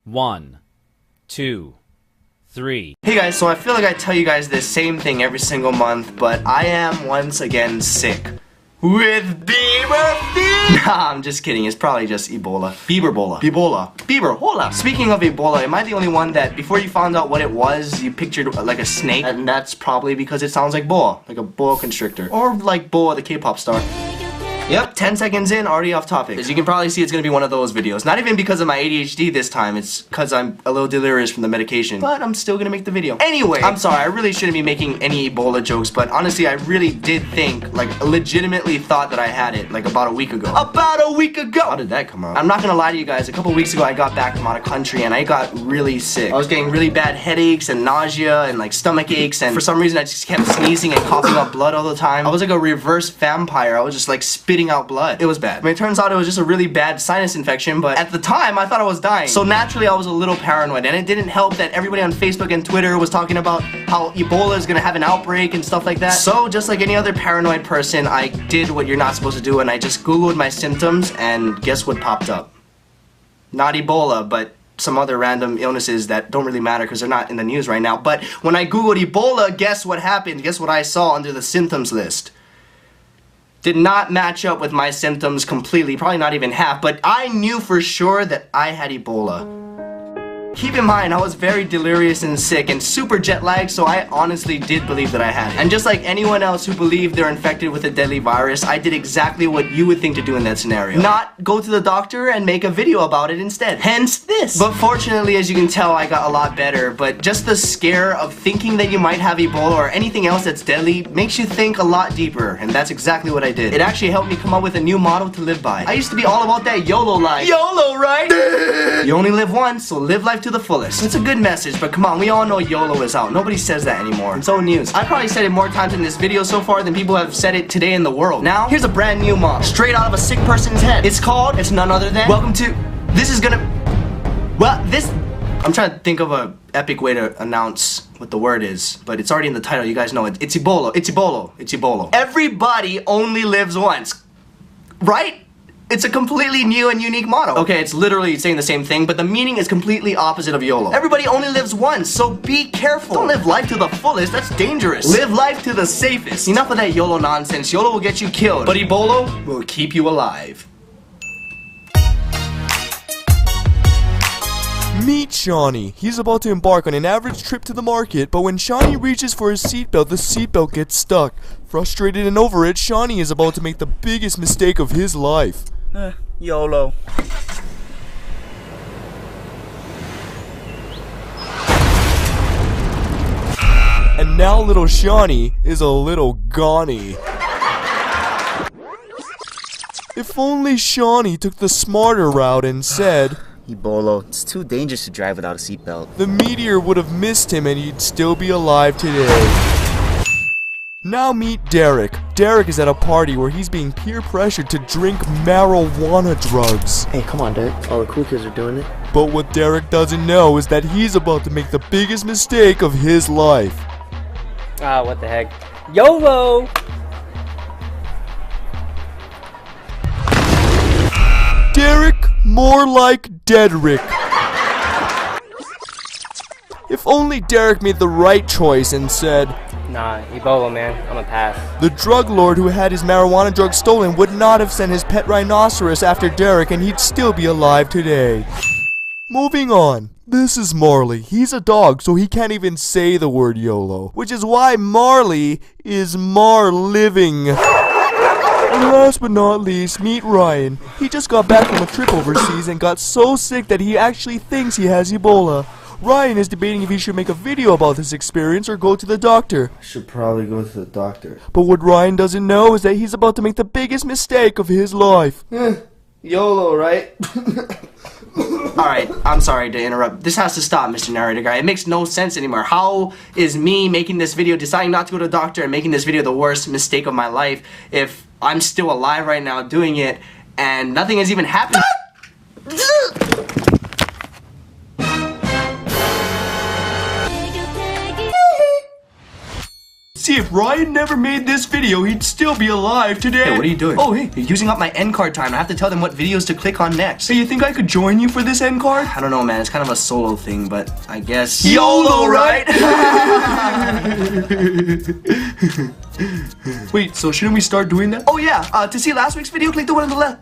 1, 2, 3. Hey guys, so I feel like I tell you guys this same thing every single month, but I am once again sick. With Bieber fever! Nah, I'm just kidding. It's probably just Ebola. Bieberbola. Bieberhola. Speaking of Ebola, am I the only one that before you found out what it was, you pictured like a snake? And that's probably because it sounds like boa, like a boa constrictor. Or like Boa, the K-pop star. Yep, 10 seconds in, already off topic. As you can probably see, it's gonna be one of those videos. Not even because of my ADHD this time, it's because I'm a little delirious from the medication. But I'm still gonna make the video. Anyway, I'm sorry, I really shouldn't be making any Ebola jokes, but honestly, I really did think, like, legitimately thought that I had it, like, about a week ago. About a week ago! How did that come out? I'm not gonna lie to you guys, a couple weeks ago I got back from out of country and I got really sick. I was getting really bad headaches and nausea and, like, stomach aches, and for some reason I just kept sneezing and coughing up blood all the time. I was like a reverse vampire. I was just, like, spitting out blood. It was bad. I mean, it turns out it was just a really bad sinus infection, but at the time I thought I was dying. So naturally I was a little paranoid, and it didn't help that everybody on Facebook and Twitter was talking about how Ebola is gonna have an outbreak and stuff like that. So just like any other paranoid person, I did what you're not supposed to do, and I just Googled my symptoms, and guess what popped up? Not Ebola, but some other random illnesses that don't really matter because they're not in the news right now. But when I Googled Ebola, guess what happened? Guess what I saw under the symptoms list? Did not match up with my symptoms completely, probably not even half, but I knew for sure that I had Ebola. Keep in mind, I was very delirious and sick and super jet lagged, so I honestly did believe that I had it. And just like anyone else who believed they're infected with a deadly virus, I did exactly what you would think to do in that scenario. Not go to the doctor and make a video about it instead. Hence this. But fortunately, as you can tell, I got a lot better, but just the scare of thinking that you might have Ebola or anything else that's deadly makes you think a lot deeper, and that's exactly what I did. It actually helped me come up with a new motto to live by. I used to be all about that YOLO life. YOLO, right? You only live once, so live life to the fullest. It's a good message, but come on, we all know YOLO is out. Nobody says that anymore. It's old news. I probably said it more times in this video so far than people have said it today in the world. Now, here's a brand new motto, straight out of a sick person's head. It's none other than, I'm trying to think of a epic way to announce what the word is, but it's already in the title, you guys know it. It's Ebola. It's Ebola. It's Ebola. Everybody only lives once. Right? It's a completely new and unique motto. Okay, it's literally saying the same thing, but the meaning is completely opposite of YOLO. Everybody only lives once, so be careful. Don't live life to the fullest, that's dangerous. Live life to the safest. Enough of that YOLO nonsense. YOLO will get you killed, but Ebola will keep you alive. Meet Shawnee. He's about to embark on an average trip to the market, but when Shawnee reaches for his seatbelt, the seatbelt gets stuck. Frustrated and over it, Shawnee is about to make the biggest mistake of his life. YOLO. And now little Shawnee is a little gonny. If only Shawnee took the smarter route and said, Ebola, it's too dangerous to drive without a seatbelt. the meteor would have missed him and he'd still be alive today. Now meet Derek. Derek is at a party where he's being peer pressured to drink marijuana drugs. Hey, come on, Derek. All the cool kids are doing it. But what Derek doesn't know is that he's about to make the biggest mistake of his life. Ah, what the heck. YOLO! Derek, more like Dedrick. If only Derek made the right choice and said, Nah, Ebola, man. I'm a pass. the drug lord who had his marijuana drug stolen would not have sent his pet rhinoceros after Derek and he'd still be alive today. Moving on. This is Marley. He's a dog, so he can't even say the word YOLO, which is why Marley is Mar-living. And last but not least, meet Ryan. He just got back from a trip overseas and got so sick that he actually thinks he has Ebola. Ryan is debating if he should make a video about this experience or go to the doctor. I should probably go to the doctor. But what Ryan doesn't know is that he's about to make the biggest mistake of his life. YOLO, right? Alright, I'm sorry to interrupt. This has to stop, Mr. Narrator Guy. It makes no sense anymore. How is me making this video, deciding not to go to the doctor and making this video the worst mistake of my life if I'm still alive right now doing it and nothing has even happened? See, if Ryan never made this video, he'd still be alive today. Hey, what are you doing? Oh, hey, you're using up my end card time. I have to tell them what videos to click on next. Hey, you think I could join you for this end card? I don't know, man. It's kind of a solo thing, but I guess... YOLO, right? Wait, so shouldn't we start doing that? Oh, yeah. To see last week's video, click the one on the left.